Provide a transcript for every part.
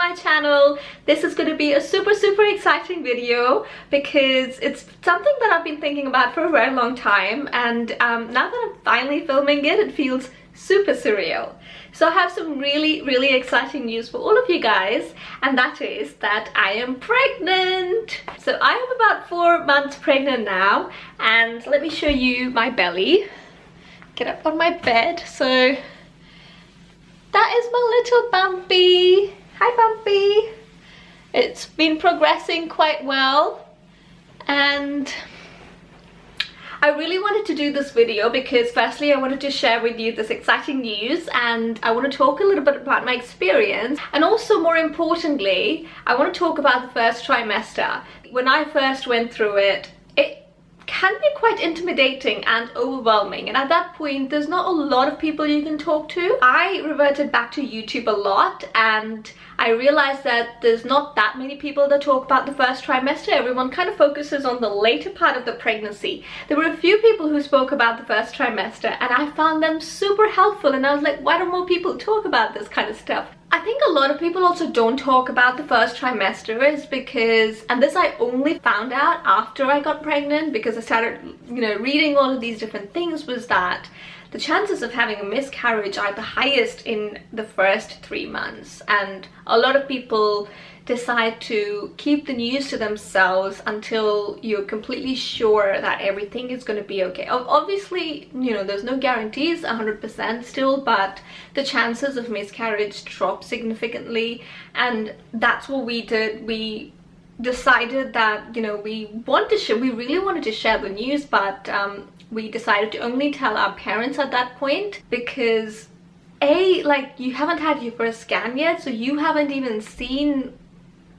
my channel. This is going to be a super exciting video because it's something that I've been thinking about for a very long time, and now that I'm finally filming it, it feels super surreal. So I have some really exciting news for all of you guys, and that is that I am pregnant. So I am about 4 months pregnant now, and let me show you my belly. Get up on my bed. So that is my little Bumpy. Hi Bumpy. It's been progressing quite well, and I really wanted to do this video because firstly I wanted to share with you this exciting news, and I want to talk a little bit about my experience, and also more importantly I want to talk about the first trimester. When I first went through it, it can be quite intimidating and overwhelming, and at that point there's not a lot of people you can talk to. I reverted back to YouTube a lot, and I realized that there's not that many people that talk about the first trimester. Everyone kind of focuses on the later part of the pregnancy. There were a few people who spoke about the first trimester, and I found them super helpful, and I was like, why don't more people talk about this kind of stuff? I think a lot of people also don't talk about the first trimester is because, and this I only found out after I got pregnant because I started, reading all of these different things, was that the chances of having a miscarriage are the highest in the first 3 months, and a lot of people decide to keep the news to themselves until you're completely sure that everything is going to be okay. Obviously, there's no guarantees 100% still, but the chances of miscarriage drop significantly, and that's what we did. We decided that we really wanted to share the news, but we decided to only tell our parents at that point because you haven't had your first scan yet, so you haven't even seen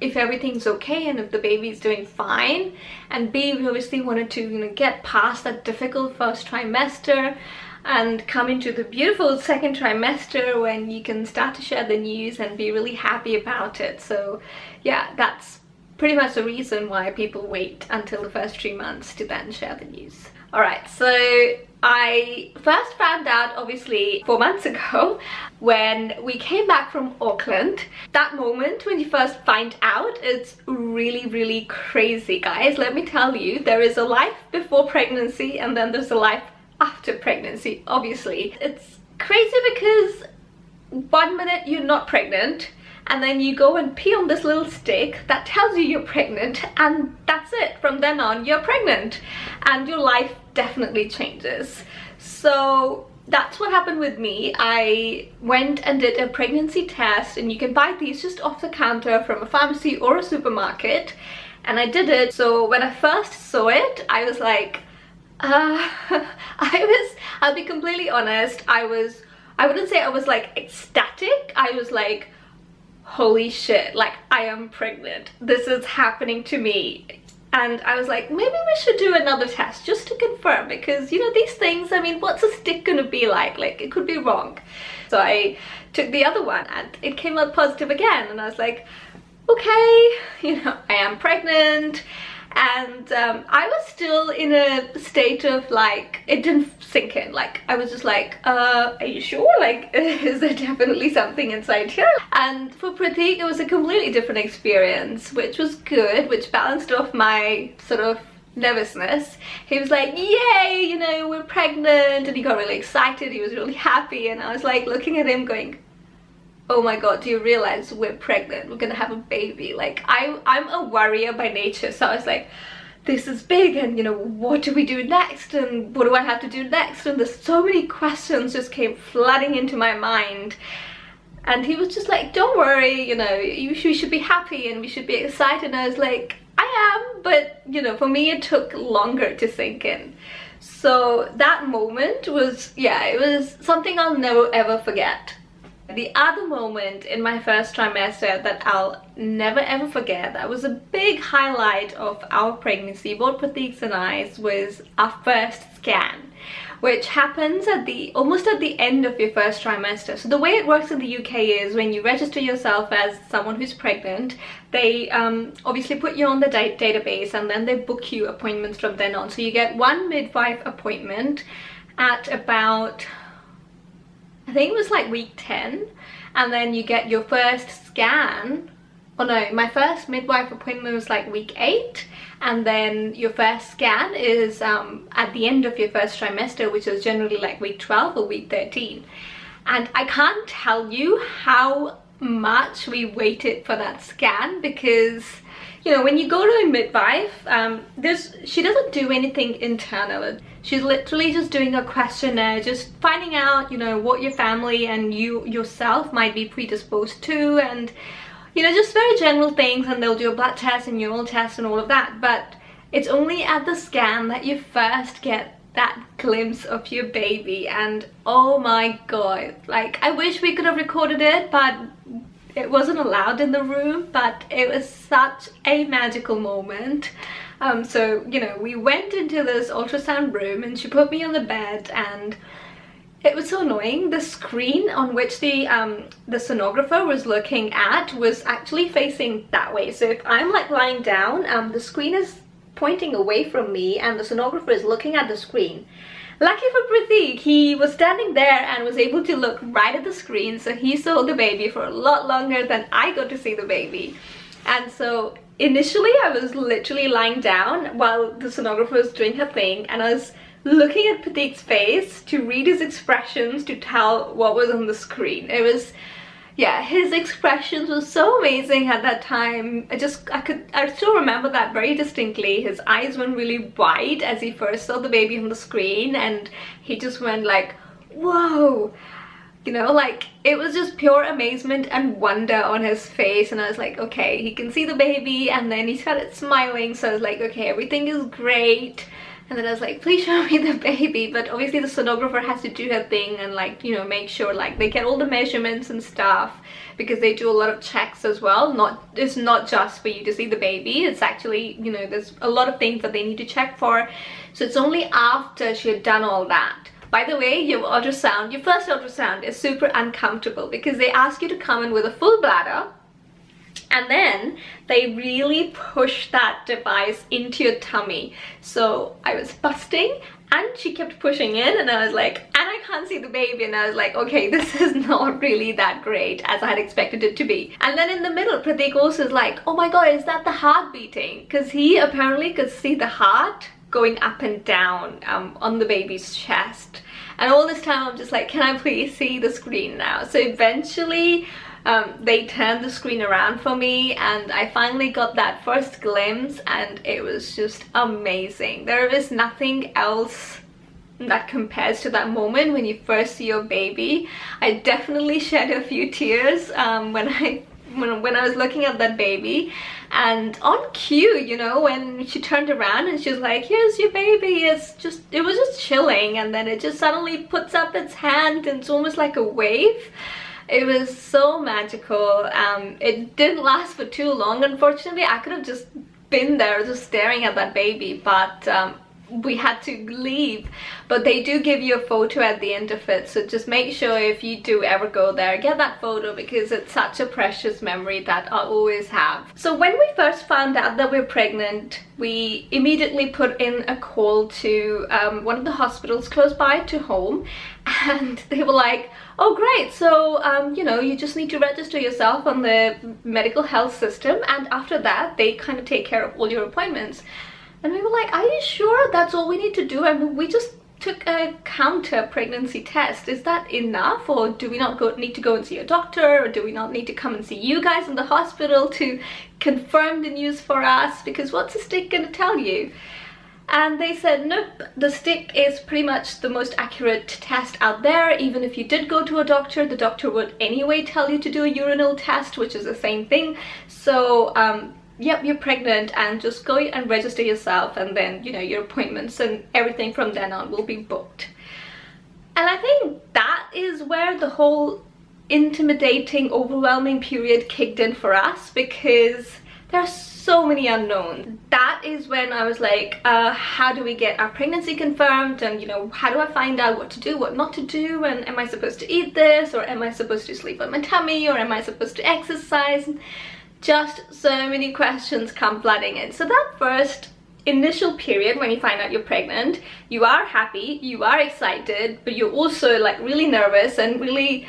if everything's okay and if the baby's doing fine, and B, we obviously wanted to get past that difficult first trimester and come into the beautiful second trimester when you can start to share the news and be really happy about it. So yeah, that's pretty much the reason why people wait until the first 3 months to then share the news. Alright, so I first found out obviously 4 months ago when we came back from Auckland. That moment when you first find out, it's really crazy, guys. Let me tell you, there is a life before pregnancy and then there's a life after pregnancy, obviously. It's crazy because 1 minute you're not pregnant, and then you go and pee on this little stick that tells you you're pregnant, and that's it. From then on, you're pregnant, and your life definitely changes. So that's what happened with me. I went and did a pregnancy test, and you can buy these just off the counter from a pharmacy or a supermarket, and I did it. So when I first saw it, I was like, I'll be completely honest, I wouldn't say I was like ecstatic. I was like, holy shit, like I am pregnant, this is happening to me. And I was like, maybe we should do another test just to confirm, because these things, I mean, what's a stick gonna be like it could be wrong. So I took the other one and it came out positive again, and I was like, okay, I am pregnant. And I was still in a state of like, it didn't sink in. Like, I was just like, are you sure? Like, is there definitely something inside here? And for Pratik, it was a completely different experience, which was good, which balanced off my sort of nervousness. He was like, yay, we're pregnant, and he got really excited, he was really happy, and I was like looking at him going, oh my god, do you realize we're pregnant? We're gonna have a baby. Like, I'm a worrier by nature, so I was like, this is big, and what do we do next, and what do I have to do next? And there's so many questions just came flooding into my mind. And he was just like, don't worry, we should be happy and we should be excited. And I was like, I am, but for me it took longer to sink in. So that moment was, yeah, it was something I'll never ever forget. The other moment in my first trimester that I'll never ever forget, that was a big highlight of our pregnancy, both Pratik's and I's, was our first scan, which happens at almost at the end of your first trimester. So the way it works in the UK is when you register yourself as someone who's pregnant, they obviously put you on the database, and then they book you appointments from then on. So you get one midwife appointment at about, I think it was like week 10, and then you get your first scan oh no, my first midwife appointment was like week 8, and then your first scan is at the end of your first trimester, which is generally like week 12 or week 13. And I can't tell you how much we waited for that scan, because you know, when you go to a midwife, she doesn't do anything internal. She's literally just doing a questionnaire, just finding out, you know, what your family and you yourself might be predisposed to, and you know, just very general things. And they'll do a blood test and neural test and all of that. But it's only at the scan that you first get that glimpse of your baby, and oh my god, like I wish we could have recorded it, but it wasn't allowed in the room. But it was such a magical moment. So you know, we went into this ultrasound room and she put me on the bed, and it was so annoying. The screen on which the sonographer was looking at was actually facing that way. So if I'm like lying down, the screen is pointing away from me and the sonographer is looking at the screen. Lucky for Pratik, he was standing there and was able to look right at the screen, so he saw the baby for a lot longer than I got to see the baby. And so initially I was literally lying down while the sonographer was doing her thing, and I was looking at Pratik's face to read his expressions to tell what was on the screen. It was, yeah, his expressions were so amazing at that time. I still remember that very distinctly. His eyes went really wide as he first saw the baby on the screen, and he just went like, whoa, you know, like it was just pure amazement and wonder on his face. And I was like, okay, he can see the baby. And then he started smiling, so I was like, okay, everything is great. And then I was like, please show me the baby. But obviously the sonographer has to do her thing and like, you know, make sure like they get all the measurements and stuff, because they do a lot of checks as well. It's not just for you to see the baby. It's actually, you know, there's a lot of things that they need to check for. So it's only after she had done all that. By the way, your first ultrasound is super uncomfortable, because they ask you to come in with a full bladder, and then they really push that device into your tummy. So I was busting and she kept pushing in, and I was like, and I can't see the baby, and I was like, okay, this is not really that great as I had expected it to be. And then in the middle, Pratik also is like, oh my god, is that the heart beating? Because he apparently could see the heart going up and down on the baby's chest. And all this time I'm just like, can I please see the screen now? So eventually they turned the screen around for me, and I finally got that first glimpse, and it was just amazing. There is nothing else that compares to that moment when you first see your baby. I definitely shed a few tears when I was looking at that baby. And on cue, you know, when she turned around and she was like, here's your baby, it was just chilling, and then it just suddenly puts up its hand and it's almost like a wave. It was so magical. It didn't last for too long, unfortunately. I could have just been there just staring at that baby, but we had to leave. But they do give you a photo at the end of it, so just make sure if you do ever go there, get that photo, because it's such a precious memory that I'll always have. So when we first found out that we're pregnant, we immediately put in a call to one of the hospitals close by to home, and they were like, oh great, so you know, you just need to register yourself on the medical health system, and after that they kind of take care of all your appointments. And we were like, are you sure that's all we need to do? I mean, we just took a counter pregnancy test. Is that enough? Or do we not need to go and see a doctor? Or do we not need to come and see you guys in the hospital to confirm the news for us? Because what's a stick going to tell you? And they said, nope, the stick is pretty much the most accurate test out there. Even if you did go to a doctor, the doctor would anyway tell you to do a urinal test, which is the same thing. So yep, you're pregnant, and just go and register yourself, and then, you know, your appointments and everything from then on will be booked. And I think that is where the whole intimidating, overwhelming period kicked in for us, because there are so many unknowns. That is when I was like, how do we get our pregnancy confirmed? And, you know, how do I find out what to do, what not to do? And am I supposed to eat this? Or am I supposed to sleep on my tummy? Or am I supposed to exercise? Just so many questions come flooding in. So that first, initial period when you find out you're pregnant, you are happy, you are excited, but you're also like really nervous and really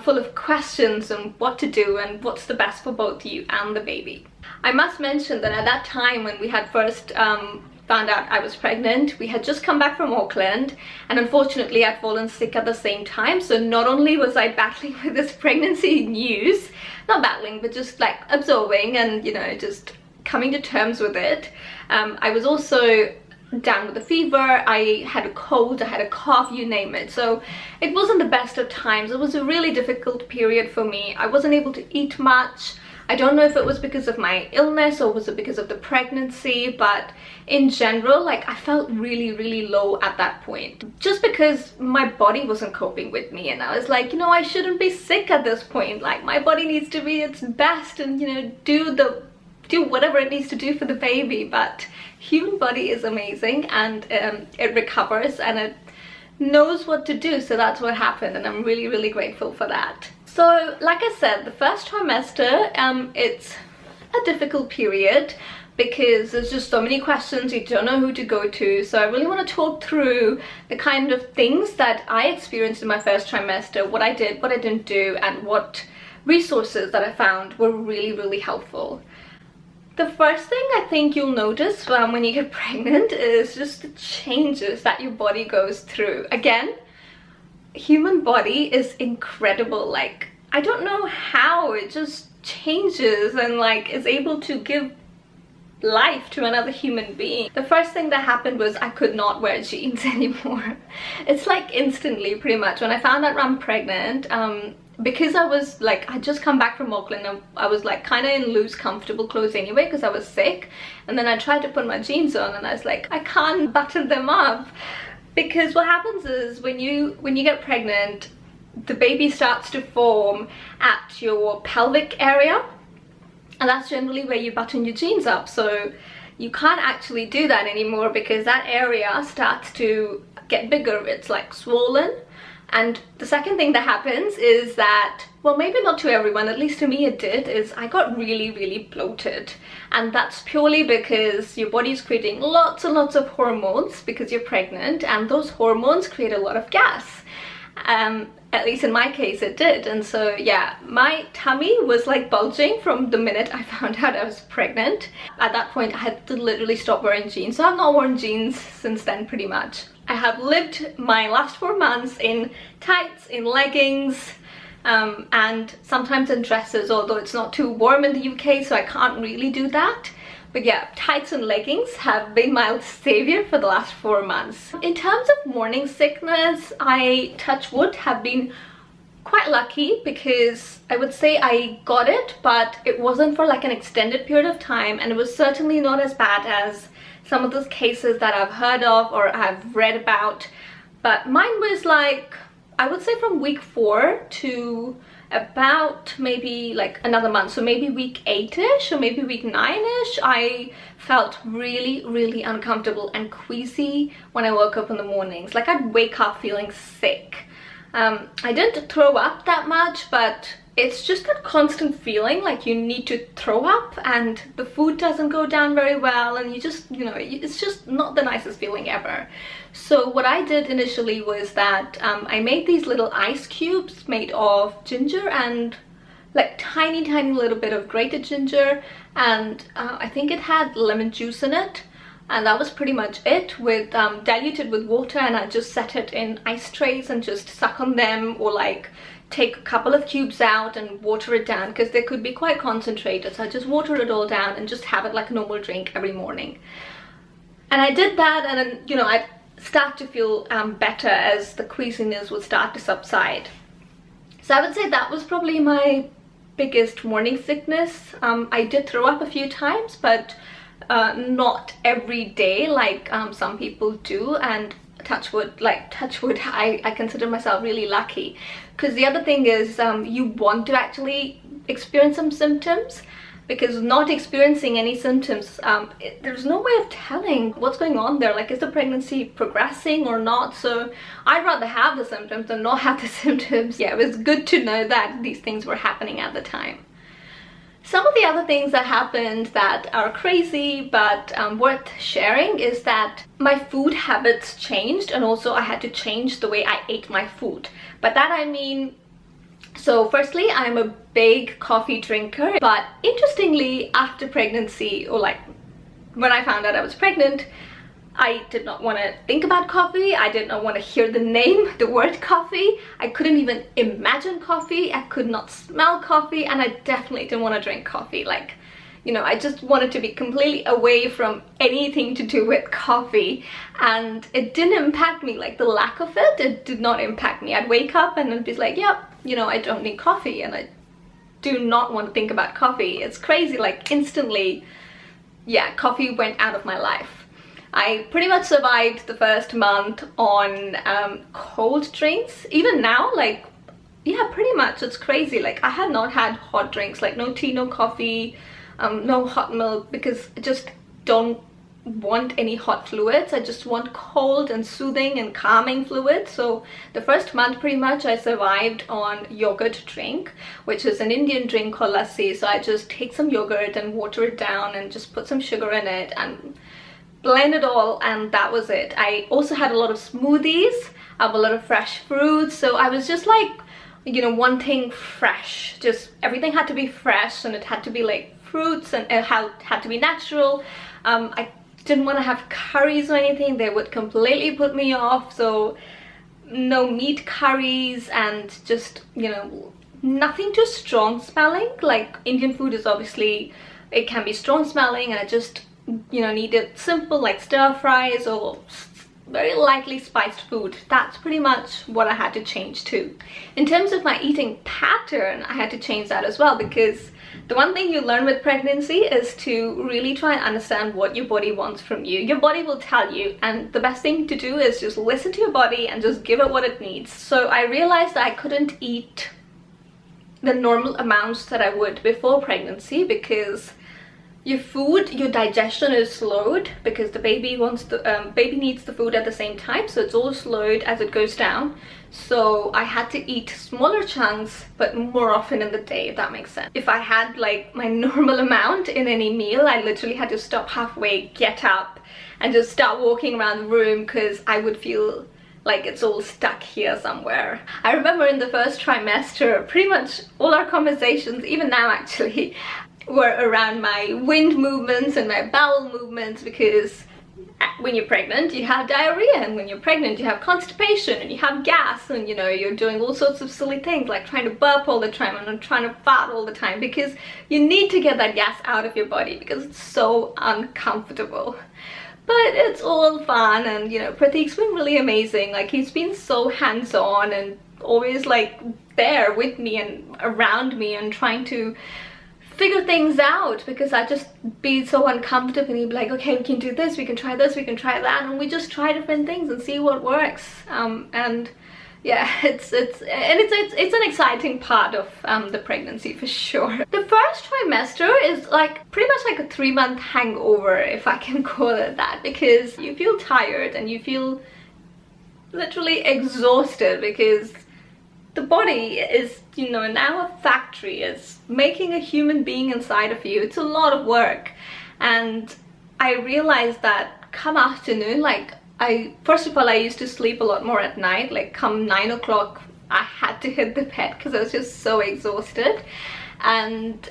full of questions on what to do and what's the best for both you and the baby. I must mention that at that time when we had first found out I was pregnant, we had just come back from Auckland, and unfortunately I'd fallen sick at the same time. So not only was I battling with this pregnancy news, not battling, but just like absorbing and, you know, just coming to terms with it. I was also down with a fever, I had a cold, I had a cough, you name it. So it wasn't the best of times. It was a really difficult period for me. I wasn't able to eat much. I don't know if it was because of my illness or was it because of the pregnancy, but in general, like, I felt really low at that point, just because my body wasn't coping with me. And I was like, you know, I shouldn't be sick at this point. Like, my body needs to be its best and, you know, do whatever it needs to do for the baby. But human body is amazing, and it recovers and it knows what to do. So that's what happened, and I'm really grateful for that. So like I said, the first trimester, it's a difficult period because there's just so many questions, you don't know who to go to. So I really want to talk through the kind of things that I experienced in my first trimester, what I did, what I didn't do, and what resources that I found were really helpful. The first thing I think you'll notice when you get pregnant is just the changes that your body goes through. Again, human body is incredible. Like, I don't know how it just changes and like is able to give life to another human being. The first thing that happened was I could not wear jeans anymore. It's like instantly, pretty much, when I found out I'm pregnant, because I was like, I just come back from Auckland and I was like kind of in loose comfortable clothes anyway because I was sick, and then I tried to put my jeans on and I was like, I can't button them up. Because what happens is when you get pregnant, the baby starts to form at your pelvic area, and that's generally where you button your jeans up. So you can't actually do that anymore because that area starts to get bigger. It's like swollen. And the second thing that happens is that, well, maybe not to everyone, at least to me it did, is I got really bloated. And that's purely because your body's creating lots and lots of hormones because you're pregnant, and those hormones create a lot of gas. At least in my case it did. And so yeah, my tummy was like bulging from the minute I found out I was pregnant. At that point I had to literally stop wearing jeans. So I've not worn jeans since then, pretty much. I have lived my last 4 months in tights, in leggings, and sometimes in dresses, although it's not too warm in the UK, so I can't really do that. But yeah, tights and leggings have been my savior for the last 4 months. In terms of morning sickness, I, touch wood, have been quite lucky because I would say I got it, but it wasn't for like an extended period of time, and it was certainly not as bad as some of those cases that I've heard of or I've read about. But mine was like, I would say from week 4 to about maybe like another month. So maybe week 8ish or maybe week 9ish, I felt really uncomfortable and queasy when I woke up in the mornings. Like, I'd wake up feeling sick. I didn't throw up that much, but it's just that constant feeling like you need to throw up, and the food doesn't go down very well, and you just, you know, it's just not the nicest feeling ever. So what I did initially was that I made these little ice cubes made of ginger and like tiny little bit of grated ginger, and I think it had lemon juice in it. And that was pretty much it, with diluted with water, and I just set it in ice trays and just suck on them, or like take a couple of cubes out and water it down because they could be quite concentrated. So I just water it all down and just have it like a normal drink every morning. And I did that, and then, you know, I'd start to feel better as the queasiness would start to subside. So I would say that was probably my biggest morning sickness. I did throw up a few times, but not every day like some people do, and touch wood, I consider myself really lucky, because the other thing is you want to actually experience some symptoms, because not experiencing any symptoms, there's no way of telling what's going on there. Like, is the pregnancy progressing or not? So I'd rather have the symptoms than not have the symptoms. Yeah, it was good to know that these things were happening at the time. Some of the other things that happened that are crazy but worth sharing is that my food habits changed, and also I had to change the way I ate my food. By that I mean, so firstly, I'm a big coffee drinker, but interestingly, after pregnancy, or like when I found out I was pregnant, I did not want to think about coffee. I did not want to hear the name, the word coffee. I couldn't even imagine coffee. I could not smell coffee, and I definitely didn't want to drink coffee. Like, you know, I just wanted to be completely away from anything to do with coffee, and it didn't impact me. Like, the lack of it did not impact me. I'd wake up and I'd be like, yep, you know, I don't need coffee, and I do not want to think about coffee. It's crazy, like instantly, yeah, coffee went out of my life. I pretty much survived the first month on cold drinks. Even now, like, yeah, pretty much, it's crazy. Like, I had not had hot drinks, like no tea, no coffee, no hot milk, because I just don't want any hot fluids. I just want cold and soothing and calming fluids. So the first month pretty much I survived on yogurt drink, which is an Indian drink called lassi. So I just take some yogurt and water it down and just put some sugar in it and blend it all, and that was it. I also had a lot of smoothies, a lot of fresh fruits, so I was just like, you know, wanting fresh. Just everything had to be fresh, and it had to be like fruits, and it had to be natural. I didn't want to have curries or anything. They would completely put me off, so no meat curries, and just, you know, nothing too strong smelling. Like, Indian food is obviously, it can be strong smelling, and I just, you know, needed simple like stir fries or very lightly spiced food. That's pretty much what I had to change too. In terms of my eating pattern, I had to change that as well, because the one thing you learn with pregnancy is to really try and understand what your body wants from you. Your body will tell you, and the best thing to do is just listen to your body and just give it what it needs. So I realized that I couldn't eat the normal amounts that I would before pregnancy, because your food, your digestion is slowed, because the baby wants the baby needs the food at the same time, so it's all slowed as it goes down. So I had to eat smaller chunks but more often in the day, if that makes sense. If I had like my normal amount in any meal, I literally had to stop halfway, get up and just start walking around the room, because I would feel like it's all stuck here somewhere. I remember in the first trimester, pretty much all our conversations, even now actually, were around my wind movements and my bowel movements, because when you're pregnant you have diarrhea, and when you're pregnant you have constipation and you have gas, and you know, you're doing all sorts of silly things like trying to burp all the time and trying to fart all the time, because you need to get that gas out of your body because it's so uncomfortable. But it's all fun, and you know, Pratik's been really amazing. Like, he's been so hands-on and always like there with me and around me and trying to figure things out, because I just be so uncomfortable, and he'd be like, okay, we can do this, we can try this, we can try that, and we just try different things and see what works. And yeah, it's an exciting part of the pregnancy for sure. The first trimester is like pretty much like a 3-month hangover, if I can call it that, because you feel tired and you feel literally exhausted, because the body is, you know, now a factory. It's making a human being inside of you. It's a lot of work. And I realized that come afternoon, like, first of all, I used to sleep a lot more at night. Like, come 9 o'clock, I had to hit the bed because I was just so exhausted. And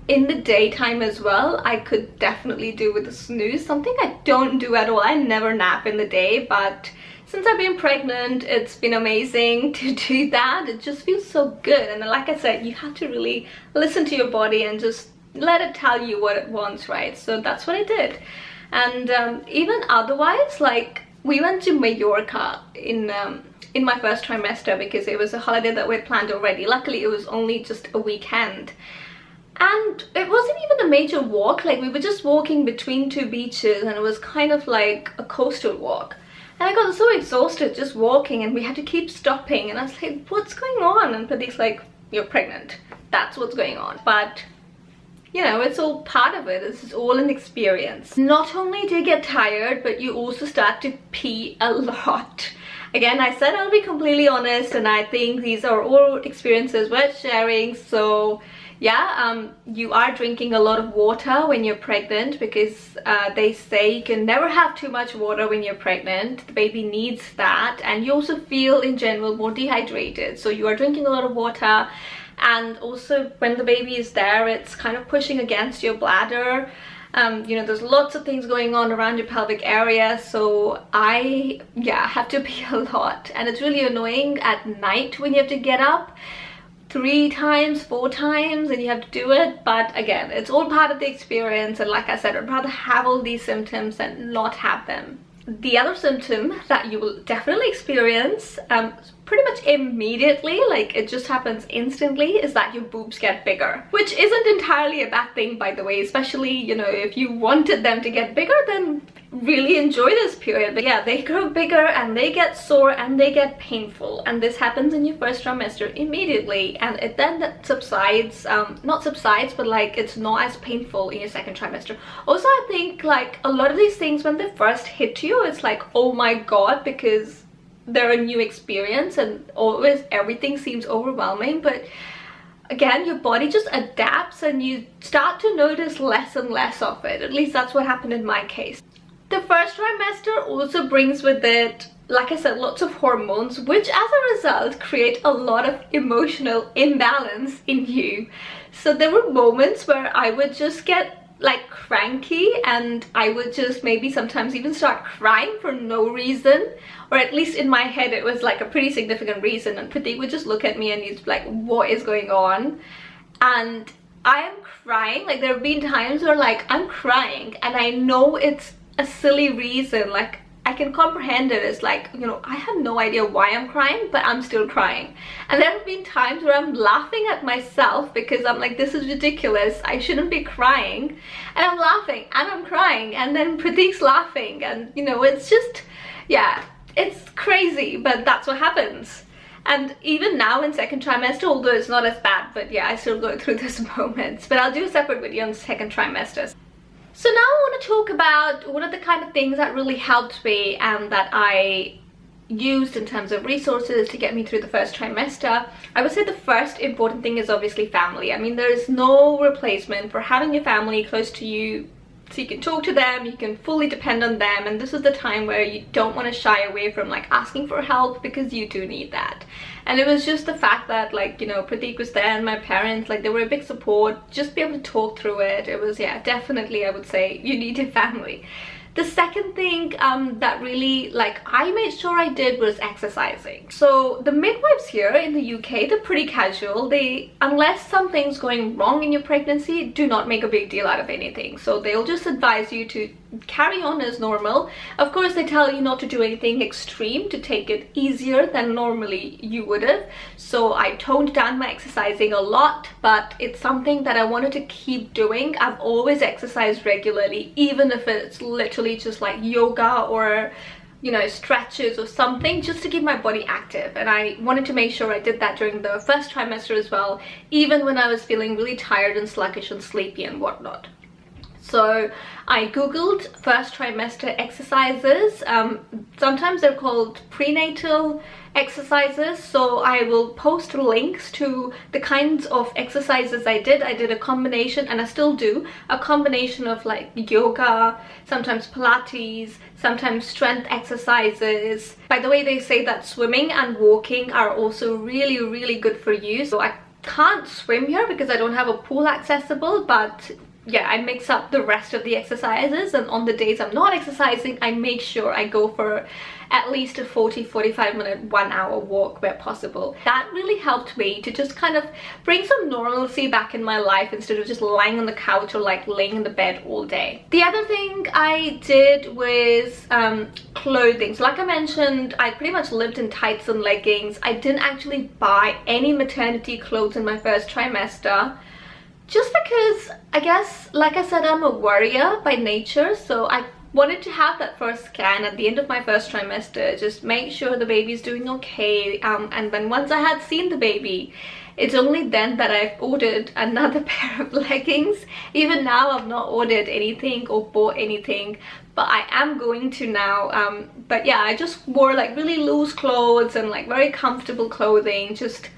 in the daytime as well, I could definitely do with a snooze, something I don't do at all. I never nap in the day, but since I've been pregnant, it's been amazing to do that. It just feels so good. And like I said, you have to really listen to your body and just let it tell you what it wants, right? So that's what I did. And even otherwise, like, we went to Mallorca in my first trimester, because it was a holiday that we had planned already. Luckily, it was only just a weekend. And it wasn't even a major walk. Like, we were just walking between 2 beaches, and it was kind of like a coastal walk. And I got so exhausted just walking, and we had to keep stopping, and I was like, what's going on? And Pratik's like, you're pregnant. That's what's going on. But, you know, it's all part of it. This is all an experience. Not only do you get tired, but you also start to pee a lot. Again, I said I'll be completely honest, and I think these are all experiences worth sharing. So yeah, you are drinking a lot of water when you're pregnant, because they say you can never have too much water when you're pregnant. The baby needs that, and you also feel in general more dehydrated, so you are drinking a lot of water. And also when the baby is there, it's kind of pushing against your bladder. You know, there's lots of things going on around your pelvic area, so I have to pee a lot, and it's really annoying at night when you have to get up 3 times, 4 times, and you have to do it. But again, it's all part of the experience, and like I said, I'd rather have all these symptoms than not have them. The other symptom that you will definitely experience pretty much immediately, like it just happens instantly, is that your boobs get bigger, which isn't entirely a bad thing, by the way, especially, you know, if you wanted them to get bigger, then really enjoy this period. But yeah, they grow bigger and they get sore and they get painful, and this happens in your first trimester immediately, and it then subsides, not subsides, but like it's not as painful in your second trimester. Also, I think like a lot of these things, when they first hit you, it's like, oh my god, because they're a new experience and always everything seems overwhelming. But again, your body just adapts and you start to notice less and less of it. At least that's what happened in my case. The first trimester also brings with it, like I said, lots of hormones, which as a result create a lot of emotional imbalance in you. So there were moments where I would just get like cranky, and I would just maybe sometimes even start crying for no reason, or at least in my head it was like a pretty significant reason, and Pratik would just look at me and he's like, what is going on? And I am crying. Like there have been times where like I'm crying and I know it's a silly reason, like I can comprehend it. It's like, you know, I have no idea why I'm crying, but I'm still crying. And there have been times where I'm laughing at myself because I'm like, this is ridiculous, I shouldn't be crying, and I'm laughing and I'm crying, and then Pratik's laughing, and you know, it's just, yeah, it's crazy, but that's what happens. And even now in second trimester, although it's not as bad, but yeah, I still go through those moments. But I'll do a separate video on second trimester. So now I want to talk about what are the kind of things that really helped me and that I used in terms of resources to get me through the first trimester. I would say the first important thing is obviously family. I mean, there is no replacement for having your family close to you, so you can talk to them, you can fully depend on them, and this is the time where you don't want to shy away from like asking for help, because you do need that. And it was just the fact that, like, you know, Pratik was there and my parents, like, they were a big support, just be able to talk through it. It was, yeah, definitely I would say you needed family. The second thing that really, like, I made sure I did was exercising. So the midwives here in the UK, they're pretty casual. They, unless something's going wrong in your pregnancy, do not make a big deal out of anything. So they'll just advise you to carry on as normal. Of course, they tell you not to do anything extreme, to take it easier than normally you would have. So I toned down my exercising a lot, but it's something that I wanted to keep doing. I've always exercised regularly, even if it's literally just like yoga or, you know, stretches or something, just to keep my body active. And I wanted to make sure I did that during the first trimester as well, even when I was feeling really tired and sluggish and sleepy and whatnot. So I googled first trimester exercises. Sometimes they're called prenatal exercises, so I will post links to the kinds of exercises I did. I did a combination, and I still do, a combination of like yoga, sometimes Pilates, sometimes strength exercises. By the way, they say that swimming and walking are also really, really good for you. So I can't swim here because I don't have a pool accessible, but yeah, I mix up the rest of the exercises, and on the days I'm not exercising, I make sure I go for at least a 40-45 minute 1 hour walk where possible. That really helped me to just kind of bring some normalcy back in my life instead of just lying on the couch or like laying in the bed all day. The other thing I did was clothing. So like I mentioned, I pretty much lived in tights and leggings. I didn't actually buy any maternity clothes in my first trimester, just because, I guess, like I said, I'm a worrier by nature, so I wanted to have that first scan at the end of my first trimester, just make sure the baby's doing okay, and then once I had seen the baby, it's only then that I've ordered another pair of leggings. Even now I've not ordered anything or bought anything, but I am going to now. But yeah, I just wore like really loose clothes and like very comfortable clothing, just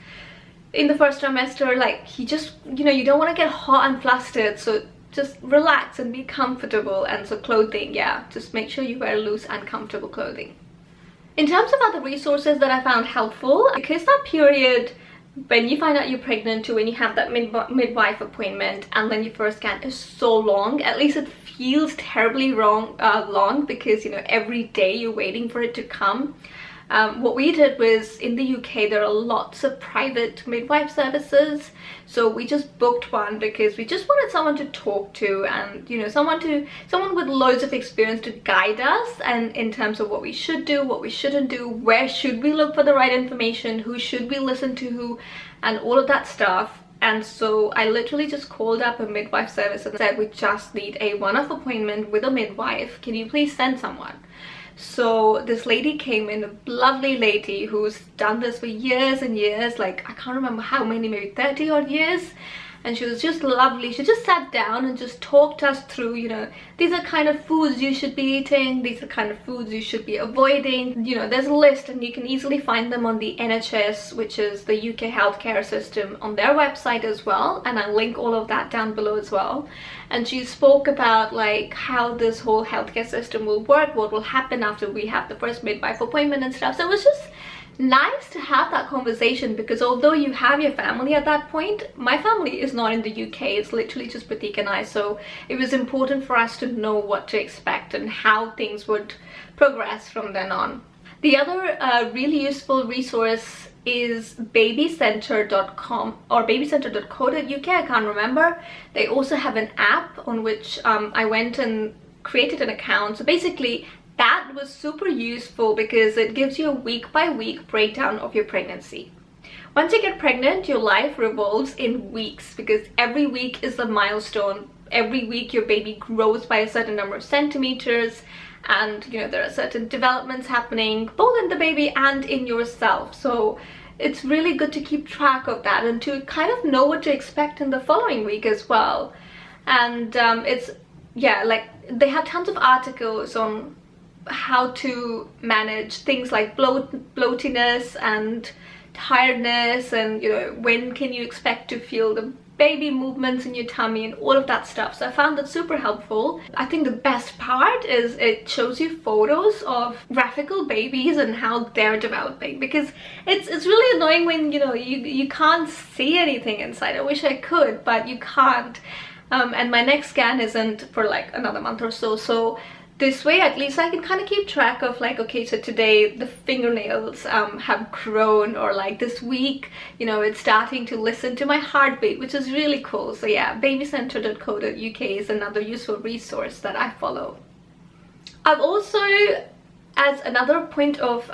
in the first trimester, like, you just, you know, you don't want to get hot and flustered, so just relax and be comfortable. And so clothing, yeah, just make sure you wear loose and comfortable clothing. In terms of other resources that I found helpful, because that period when you find out you're pregnant to when you have that midwife appointment and then your first scan is so long, at least it feels terribly long, because, you know, every day you're waiting for it to come. What we did was, in the UK there are lots of private midwife services, so we just booked one because we just wanted someone to talk to, and, you know, someone with loads of experience to guide us, and in terms of what we should do, what we shouldn't do, where should we look for the right information, who should we listen to, who, and all of that stuff. And so I literally just called up a midwife service and said, we just need a one-off appointment with a midwife, can you please send someone? So this lady came in, a lovely lady who's done this for years and years, like I can't remember how many, maybe 30 odd years, and she was just lovely. She just sat down and just talked us through, you know, these are kind of foods you should be eating, these are kind of foods you should be avoiding. You know, there's a list and you can easily find them on the NHS, which is the UK healthcare system, on their website as well, and I'll link all of that down below as well. And she spoke about like how this whole healthcare system will work, what will happen after we have the first midwife appointment and stuff. So it was just nice to have that conversation, because although you have your family at that point, my family is not in the UK, it's literally just Pratik and I, so it was important for us to know what to expect and how things would progress from then on. The other really useful resource is babycenter.com or babycenter.co.uk, I can't remember. They also have an app on which I went and created an account. So basically that was super useful because it gives you a week-by-week breakdown of your pregnancy. Once you get pregnant, your life revolves in weeks, because every week is a milestone. Every week your baby grows by a certain number of centimeters, and, you know, there are certain developments happening both in the baby and in yourself. So it's really good to keep track of that and to kind of know what to expect in the following week as well. And it's, yeah, like they have tons of articles on how to manage things like bloatiness and tiredness, and, you know, when can you expect to feel the baby movements in your tummy and all of that stuff. So I found that super helpful. I think the best part is it shows you photos of graphical babies and how they're developing, because it's really annoying when, you know, you can't see anything inside. I wish I could, but you can't. And my next scan isn't for like another month or so, so this way at least I can kind of keep track of like, okay, so today the fingernails have grown, or like this week, you know, it's starting to listen to my heartbeat, which is really cool. So yeah, babycenter.co.uk is another useful resource that I follow. I've also, as another point of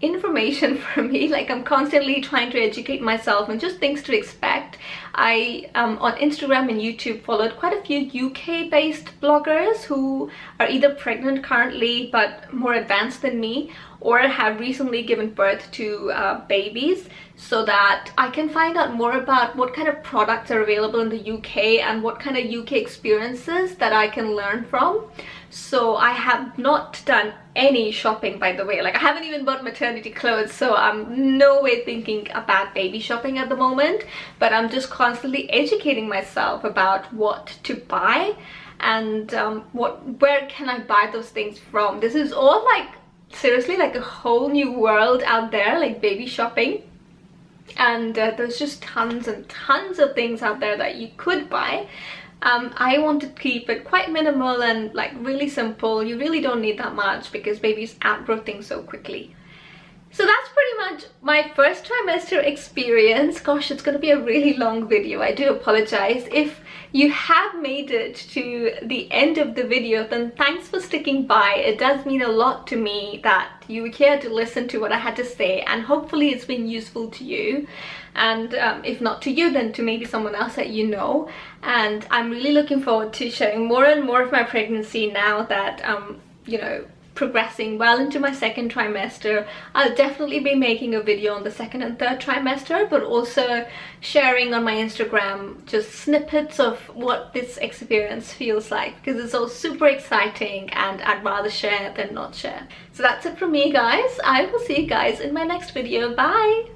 information for me, like I'm constantly trying to educate myself and just things to expect, I on Instagram and YouTube followed quite a few UK based bloggers who are either pregnant currently but more advanced than me, or have recently given birth to babies, so that I can find out more about what kind of products are available in the UK and what kind of UK experiences that I can learn from. So I have not done any shopping, by the way. Like I haven't even bought maternity clothes, so I'm no way thinking about baby shopping at the moment, but I'm just constantly educating myself about what to buy and where can I buy those things from. This is all like seriously like a whole new world out there, like baby shopping, and there's just tons and tons of things out there that you could buy. I want to keep it quite minimal and like really simple. You really don't need that much because babies outgrow things so quickly. So that's pretty much my first trimester experience. Gosh, it's going to be a really long video. I do apologize. If you have made it to the end of the video, then thanks for sticking by. It does mean a lot to me that you were here to listen to what I had to say, and hopefully it's been useful to you. And if not to you, then to maybe someone else that you know. And I'm really looking forward to sharing more and more of my pregnancy now that you know, progressing well into my second trimester. I'll definitely be making a video on the second and third trimester, but also sharing on my Instagram just snippets of what this experience feels like, because it's all super exciting and I'd rather share than not share. So that's it from me, guys. I will see you guys in my next video. Bye!